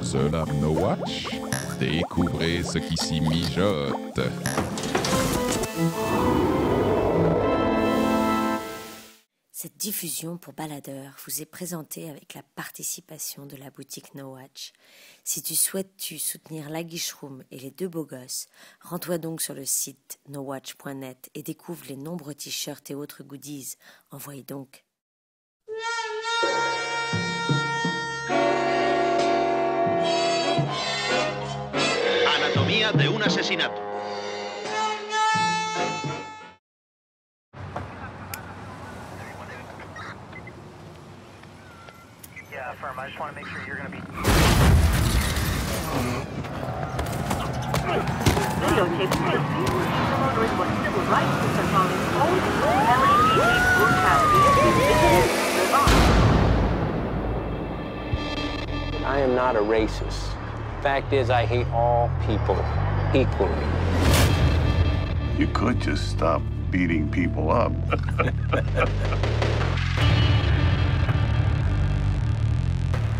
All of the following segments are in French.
Seul à No Watch, découvrez ce qui s'y mijote. Cette diffusion pour baladeurs vous est présentée avec la participation de la boutique No Watch. Si tu souhaites soutenir la Guicheroom et les deux beaux gosses, rends-toi donc sur le site nowatch.net et découvre les nombreux t-shirts et autres goodies. Envoyez donc. Anatomía de un asesinato. Yeah, firm. I just want to make sure you're going to be. Videotape promoters what civil rights are calling LGBT brutality. I am not a racist. Fact is, I hate all people equally. You could just stop beating people up.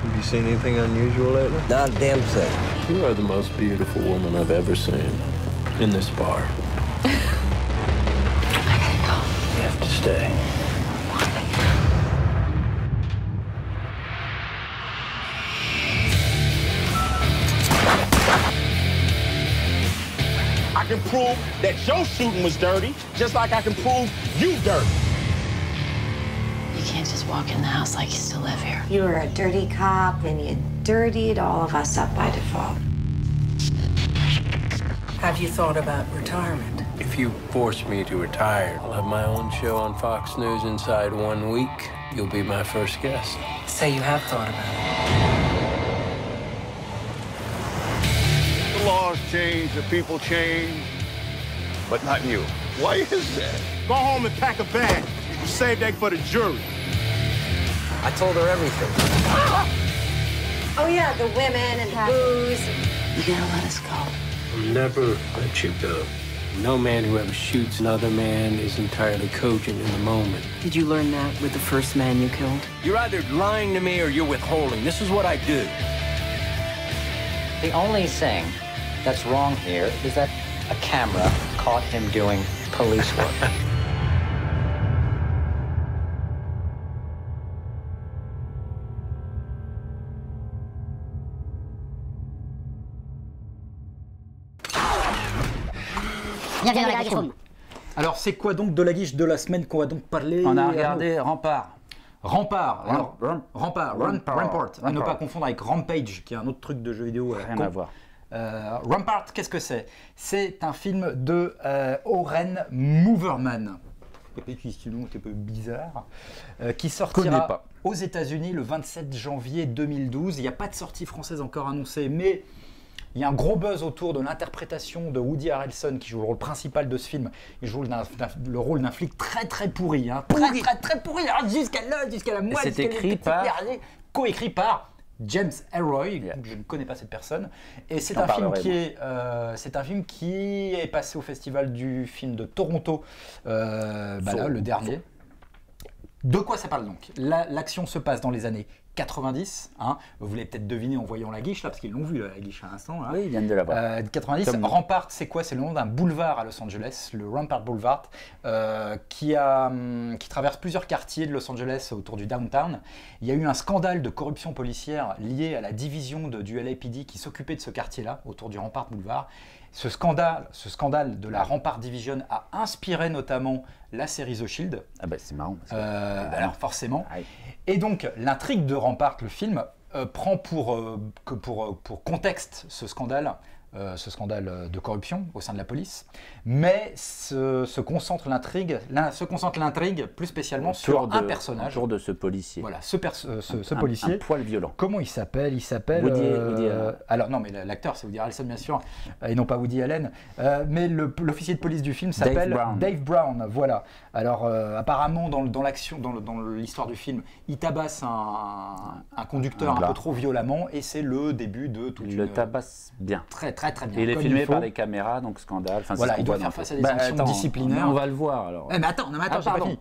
Have you seen anything unusual lately? Not a damn thing. You are the most beautiful woman I've ever seen in this bar. I gotta go. You have to stay. I can prove that your shooting was dirty, just like I can prove you dirty. You can't just walk in the house like you still live here. You were a dirty cop and you dirtied all of us up by default. Have you thought about retirement? If you force me to retire, I'll have my own show on Fox News inside 1 week. You'll be my first guest. Say you have thought about it. The laws change, the people change, but not you. Why is that? Go home and pack a bag. You save that for the jury. I told her everything. Oh yeah, the women and booze. You gotta let us go. I'll never let you go. No man who ever shoots another man is entirely cogent in the moment. Did you learn that with the first man you killed? You're either lying to me or you're withholding. This is what I do. The only thing that's wrong here is that a camera caught him doing police work. Bienvenue dans la Guicheroom. Alors, c'est quoi donc de la guiche de la semaine qu'on va donc parler? On a regardé Rempart. Rempart. Alors, Rampart. Rampart. À ne pas confondre avec Rampage, qui est un autre truc de jeu vidéo. Rien à voir. Rampart, qu'est-ce que c'est? C'est un film de Oren Moverman. Et puis, ce nom un peu bizarre. Qui sortira aux États-Unis le 27 janvier 2012. Il n'y a pas de sortie française encore annoncée, mais il y a un gros buzz autour de l'interprétation de Woody Harrelson qui joue le rôle principal de ce film. Il joue le rôle d'un flic très très pourri, hein. Très pourri, hein, jusqu'à la moitié. C'est écrit par... coécrit par James Ellroy. Je ne connais pas cette personne. Et c'est un film qui est passé au festival du film de Toronto, là, le dernier. De quoi ça parle donc? L'action se passe dans les années 90, hein. Vous l'avez peut-être deviné en voyant la guiche là, parce qu'ils l'ont vu la guiche à l'instant. Oui, ils viennent de la voir. 90. Rampart, c'est quoi? C'est le nom d'un boulevard à Los Angeles, le Rampart Boulevard, qui traverse plusieurs quartiers de Los Angeles autour du downtown. Il y a eu un scandale de corruption policière lié à la division du LAPD qui s'occupait de ce quartier-là, autour du Rampart Boulevard. Ce scandale de la Rampart Division a inspiré notamment la série The Shield. Ah bah c'est marrant. Alors forcément. Aïe. Et donc l'intrigue de Rampart, le film, prend pour contexte ce scandale de corruption au sein de la police, mais se concentre l'intrigue plus spécialement sur un personnage. Autour de ce policier. Voilà, ce policier. Un poil violent. Comment il s'appelle? Il s'appelle... Woody alors non, mais l'acteur c'est Woody Harrelson bien sûr, et non pas Woody Allen. Mais l'officier de police du film s'appelle Dave Brown. Voilà. Alors apparemment dans l'action, dans l'histoire du film, il tabasse un conducteur un peu trop violemment, et c'est le début de toute Il le tabasse bien. Très bien. Il est filmé par les caméras, donc scandale. Enfin, voilà, il doit faire face à des sanctions disciplinaires. On va le voir alors. Mais attends, j'ai pas fini.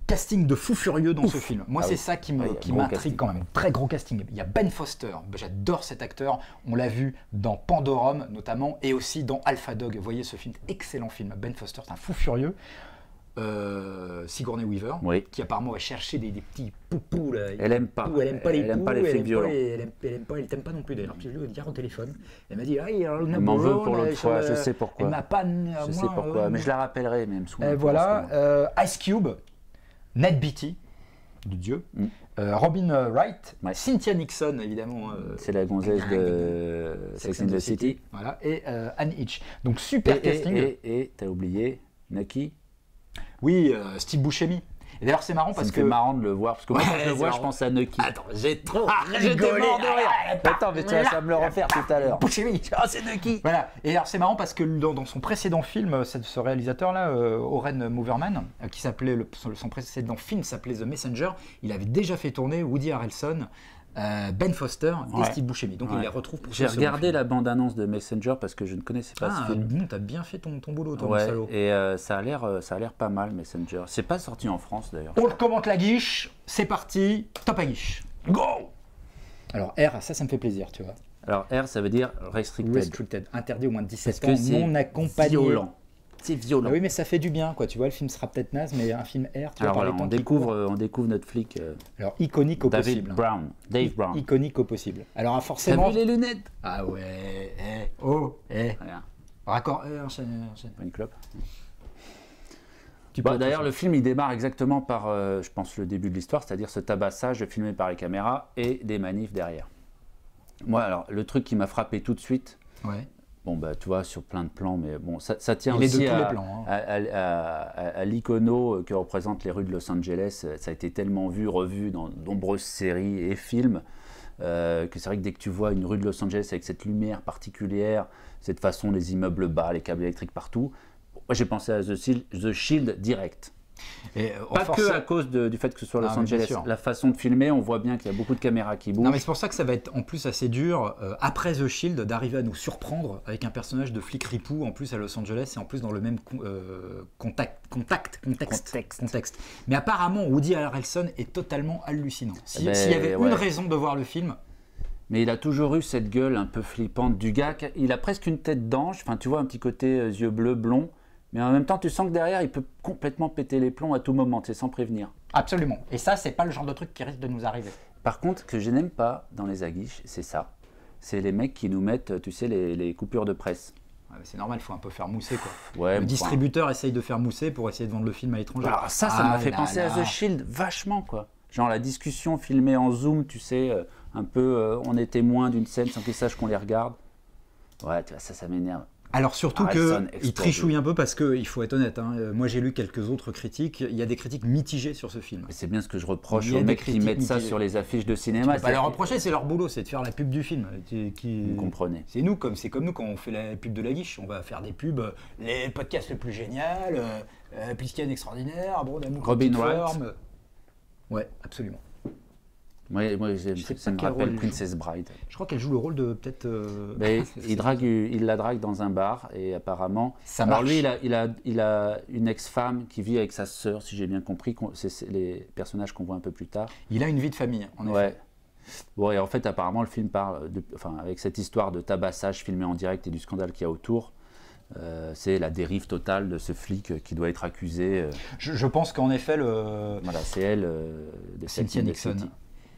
Casting de fou furieux dans ce film. Moi, c'est ça qui m'intrigue quand même. Très gros casting. Il y a Ben Foster. J'adore cet acteur. On l'a vu dans Pandorum, notamment, et aussi dans Alpha Dog. Vous voyez ce film, excellent film. Ben Foster, c'est un fou furieux. Sigourney Weaver, qui apparemment va chercher des petits poupous. Là. Elle aime pas. Elle aime pas les poux, les flics violents. Elle t'aime pas non plus d'ailleurs. Puis je lui ai dit au téléphone. Elle m'a dit elle m'en veut pour l'autre fois, je sais pourquoi. Elle m'a pas. Je sais pourquoi, mais je la rappellerai même souvent. Voilà, Ice Cube, Ned Beatty, de Dieu, Robin Wright, Cynthia Nixon évidemment. C'est la gonzesse de Sex and the City. Voilà, et Anne Hitch. Donc super casting. Et t'as oublié Nucky. Oui, Steve Buscemi. Et d'ailleurs, c'est marrant parce que. C'est marrant de le voir, parce que moi, quand je le vois, je pense à Nucky. Attends, j'ai trop j'étais mort de rire. Attends, mais tu vas ça me le refaire tout à l'heure. Buscemi, c'est Nucky. Voilà. Et alors, c'est marrant parce que dans son précédent film, ce réalisateur-là, Oren Moverman, qui s'appelait, son précédent film s'appelait The Messenger, il avait déjà fait tourner Woody Harrelson, Ben Foster et Steve Buscemi. Donc il les retrouve pour J'ai regardé la bande-annonce de Messenger parce que je ne connaissais pas ce film. Bon, t'as bien fait ton boulot, toi, salaud. Et ça a l'air pas mal, Messenger. C'est pas sorti en France d'ailleurs. On commente la guiche, c'est parti, top à guiche. Go! Alors R, ça me fait plaisir, tu vois. Alors R, ça veut dire restricted. Interdit au moins de 17 ans, non accompagné. Violent. C'est violent. Ah oui, mais ça fait du bien, quoi. Tu vois, le film sera peut-être naze, mais un film R, tu vois, alors, on découvre notre flic. Alors, iconique au possible. Dave Brown. Iconique au possible. Alors, forcément. T'as vu les lunettes? Ah ouais. Raccord. Enchaîne. Pas une clope. D'ailleurs, le film, il démarre exactement par, je pense, le début de l'histoire, c'est-à-dire ce tabassage filmé par les caméras et des manifs derrière. Moi, alors, le truc qui m'a frappé tout de suite. Ouais. Bon, tu vois, sur plein de plans, mais bon, ça tient aussi à l'icono que représentent les rues de Los Angeles. Ça a été tellement vu, revu dans de nombreuses séries et films, que c'est vrai que dès que tu vois une rue de Los Angeles avec cette lumière particulière, cette façon, les immeubles bas, les câbles électriques partout, moi j'ai pensé à The Shield direct. Et pas que à cause du fait que ce soit Los Angeles, la façon de filmer, on voit bien qu'il y a beaucoup de caméras qui bougent. Non, mais c'est pour ça que ça va être en plus assez dur, après The Shield, d'arriver à nous surprendre avec un personnage de flic ripou, en plus à Los Angeles, et en plus dans le même contexte. Mais apparemment, Woody Harrelson est totalement hallucinant. S'il y avait une raison de voir le film... Mais il a toujours eu cette gueule un peu flippante du gars, il a presque une tête d'ange, enfin tu vois un petit côté yeux bleus, blond. Mais en même temps, tu sens que derrière, il peut complètement péter les plombs à tout moment, tu sais, sans prévenir. Absolument. Et ça, c'est pas le genre de truc qui risque de nous arriver. Par contre, ce que je n'aime pas dans les aguiches, c'est ça. C'est les mecs qui nous mettent, tu sais, les coupures de presse. Ouais, c'est normal, il faut un peu faire mousser, quoi. Ouais, le distributeur essaye de faire mousser pour essayer de vendre le film à l'étranger. Alors ça m'a fait penser à The Shield vachement, quoi. Genre la discussion filmée en zoom, tu sais, un peu, on est témoin d'une scène sans qu'ils sachent qu'on les regarde. Ouais, tu vois, ça m'énerve. Alors surtout qu'il trichouille un peu parce qu'il faut être honnête, hein, moi j'ai lu quelques autres critiques, il y a des critiques mitigées sur ce film. C'est bien ce que je reproche aux mecs qui mettent ça sur les affiches de cinéma. Tu peux pas leur reprocher, c'est leur boulot, c'est de faire la pub du film. Vous comprenez. C'est comme nous quand on fait la pub de la guiche, on va faire des pubs, les podcasts les plus géniaux, Piscine extraordinaire, bon d'amour. Robin Wright. Ouais, absolument. Moi ça me rappelle Princess Bride. Je crois qu'elle joue le rôle de peut-être. Il la drague dans un bar et apparemment. Ça marche. Alors lui, il a une ex-femme qui vit avec sa sœur, si j'ai bien compris. C'est les personnages qu'on voit un peu plus tard. Il a une vie de famille, en effet. Bon, et en fait, apparemment, le film parle, avec cette histoire de tabassage filmé en direct et du scandale qu'il y a autour. C'est la dérive totale de ce flic qui doit être accusé. Je pense qu'en effet, voilà, c'est elle de Cynthia Nixon.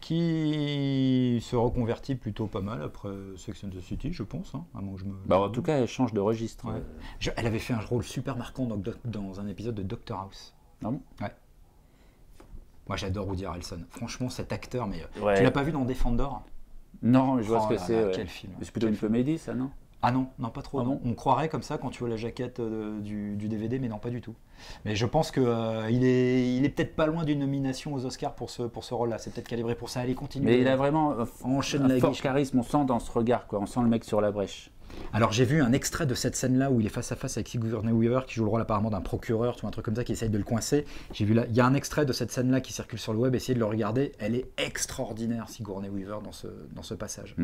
Qui se reconvertit plutôt pas mal après Sex and the City, je pense. Hein, à moins que je me... en tout cas, elle change de registre. Ouais. Elle avait fait un rôle super marquant dans un épisode de Doctor House. Ah bon ? Ouais. Moi, j'adore Woody Harrelson. Franchement, cet acteur, mais tu l'as pas vu dans Défender ? Non, je vois ce que c'est. Quel film. C'est plutôt une comédie, ça, non ? Ah non, pas trop. Non. On croirait comme ça quand tu vois la jaquette du DVD, mais non, pas du tout. Mais je pense qu'il est peut-être pas loin d'une nomination aux Oscars pour ce rôle-là. C'est peut-être calibré pour ça. Allez, continue. Mais il a vraiment un fort charisme. On sent dans ce regard, quoi. On sent le mec sur la brèche. Alors j'ai vu un extrait de cette scène-là où il est face à face avec Sigourney Weaver qui joue le rôle apparemment d'un procureur, tu vois, un truc comme ça, qui essaye de le coincer. J'ai vu là, il y a un extrait de cette scène-là qui circule sur le web. Essayez de le regarder. Elle est extraordinaire, Sigourney Weaver, dans ce passage.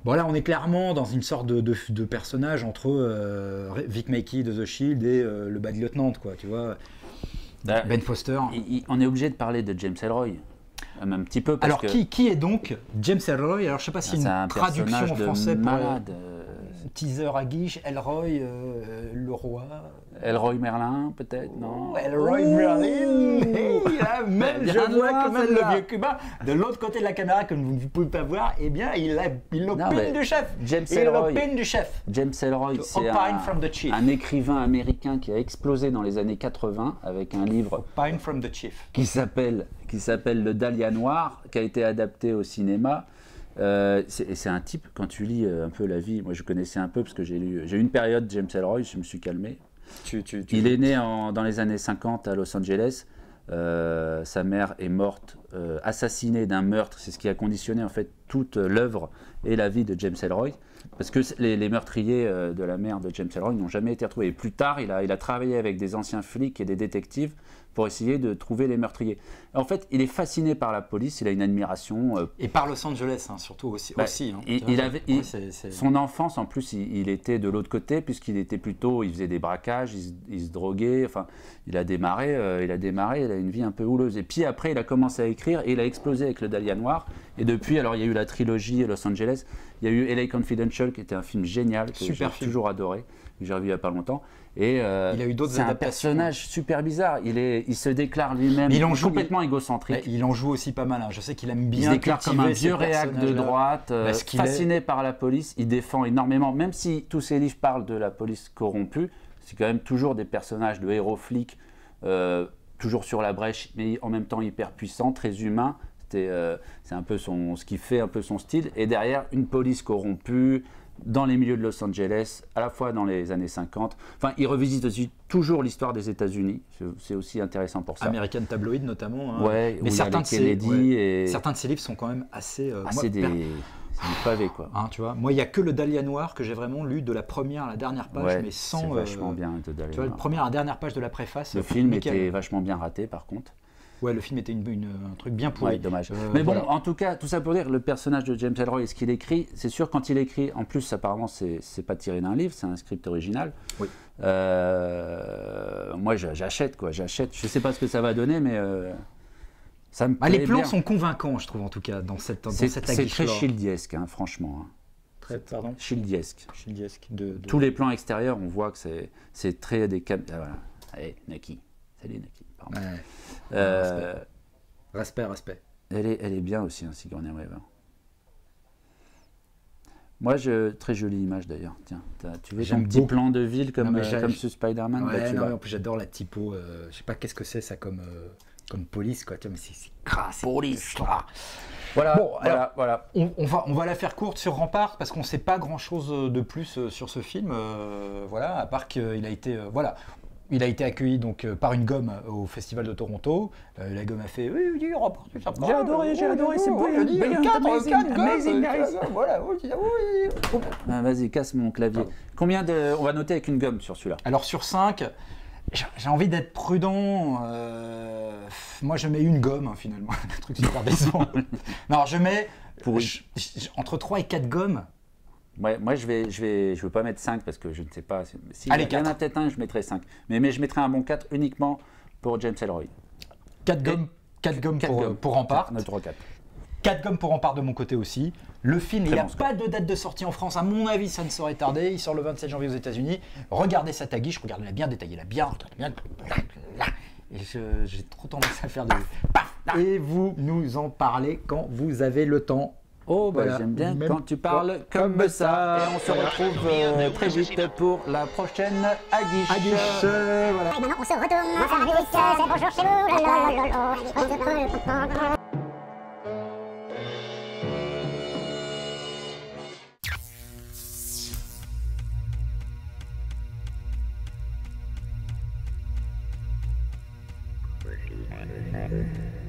Bon là on est clairement dans une sorte de personnage entre Vic Mackey de The Shield et le Bad Lieutenant, quoi, tu vois. Ben Foster. On est obligé de parler de James Ellroy. Un petit peu. Parce alors, qui est donc James Ellroy? Alors, je ne sais pas s'il y a une traduction en français pour teaser à guiche, Ellroy, le roi. Ellroy Merlin, peut-être, non? Ellroy Merlin. Même, je vois quand même le vieux Cubain. De l'autre côté de la caméra, que vous ne pouvez pas voir, eh bien, il l'opine du chef. James Ellroy, c'est un écrivain américain qui a explosé dans les années 80 avec un livre Opine from the Chief qui s'appelle Le Dahlia Noir, qui a été adapté au cinéma. C'est un type, quand tu lis un peu la vie, moi je connaissais un peu parce que j'ai eu une période James Ellroy, je me suis calmé. Il est né dans les années 50 à Los Angeles. Sa mère est morte, assassinée d'un meurtre. C'est ce qui a conditionné en fait toute l'œuvre et la vie de James Ellroy. Parce que les meurtriers de la mère de James Ellroy n'ont jamais été retrouvés. Et plus tard, il a travaillé avec des anciens flics et des détectives pour essayer de trouver les meurtriers. En fait, il est fasciné par la police, il a une admiration... et par Los Angeles, hein, surtout aussi. Son enfance, en plus, il était de l'autre côté, puisqu'il était plutôt... Il faisait des braquages, il se droguait, enfin, il a démarré, il a une vie un peu houleuse. Et puis après, il a commencé à écrire, et il a explosé avec Le Dahlia Noir. Et depuis, alors, il y a eu la trilogie Los Angeles, il y a eu LA Confidential, qui était un film génial, que j'ai toujours adoré, que j'ai revu il n'y a pas longtemps. Et il a eu d'autres c'est un personnage super bizarre. Il se déclare lui-même complètement égocentrique. Il en joue aussi pas mal. Hein. Je sais qu'il aime bien. Il se déclare comme un vieux réac de droite, fasciné par la police. Il défend énormément, même si tous ses livres parlent de la police corrompue. C'est quand même toujours des personnages de héros flics, toujours sur la brèche, mais en même temps hyper puissants, très humains. C'est un peu ce qui fait un peu son style. Et derrière, une police corrompue. Dans les milieux de Los Angeles, à la fois dans les années 50. Enfin, il revisite aussi toujours l'histoire des États-Unis. C'est aussi intéressant pour ça. American Tabloid notamment. Hein. Ouais, mais certains de ses livres sont quand même assez... c'est du pavé, quoi. Hein, tu vois, moi, il n'y a que Le Dahlia Noir que j'ai vraiment lu de la première à la dernière page, mais sans... C'est vachement bien, Le Dahlia Noir. La première à la dernière page de la préface. Le film était vachement bien raté, par contre. Ouais, le film était un truc bien pourri. Ouais, dommage. Mais bon, en tout cas, tout ça pour dire, le personnage de James Ellroy et ce qu'il écrit, c'est sûr, quand il écrit, en plus, apparemment, c'est pas tiré d'un livre, c'est un script original. Oui. Moi, j'achète, quoi, j'achète. Je sais pas ce que ça va donner, mais ça me plaît les plans bien. sont convaincants, je trouve, en tout cas, dans cette C'est très Childiesque, hein, franchement. Hein. Très, pardon Childiesque. De... Tous les plans extérieurs, on voit que c'est très des voilà. Allez, Naki. Salut, Naki. Pardon. Ouais. Respect. Elle est bien aussi, hein, Sigourney Weaver. Moi, très jolie image d'ailleurs. Tiens, tu veux un petit plan de ville comme sur Spider-Man? Ouais, en plus j'adore la typo. Je sais pas qu'est-ce que c'est ça comme police, quoi. Mais c'est crasse. Police. Voilà. Bon, voilà. On va la faire courte sur Rampart parce qu'on ne sait pas grand-chose de plus sur ce film. Voilà, à part qu'il a été Il a été accueilli donc par une gomme au Festival de Toronto. La gomme a fait oui, Rampart, c'est sympa. J'ai adoré, c'est brillant. 4 amazing, voilà. Vas-y, casse mon clavier. Combien on va noter avec une gomme sur celui-là? Alors sur 5, j'ai envie d'être prudent. Moi, je mets une gomme, hein, finalement. Un truc super décevant. Non, je mets entre 3 et 4 gommes. Ouais, moi, je veux pas mettre 5 parce que je ne sais pas. Si allez, il y en a peut-être un, je mettrai 5. Mais je mettrai un bon 4 uniquement pour James Ellroy. 4 gommes pour Rampart. 4 gommes pour Rampart de mon côté aussi. Le film, il n'y a pas de date de sortie en France. À mon avis, ça ne saurait tarder. Il sort le 27 janvier aux États-Unis. Regardez sa taguiche. Regardez-la bien détaillée. Regardez bien. Et j'ai trop tendance à faire de... Et vous nous en parlez quand vous avez le temps. Oh, bah, voilà. J'aime bien quand tu parles comme ça. Et on se retrouve très vite pour la prochaine Aguiche. Voilà. Et maintenant, on se retourne. On va faire un bonjour chez vous. Pretty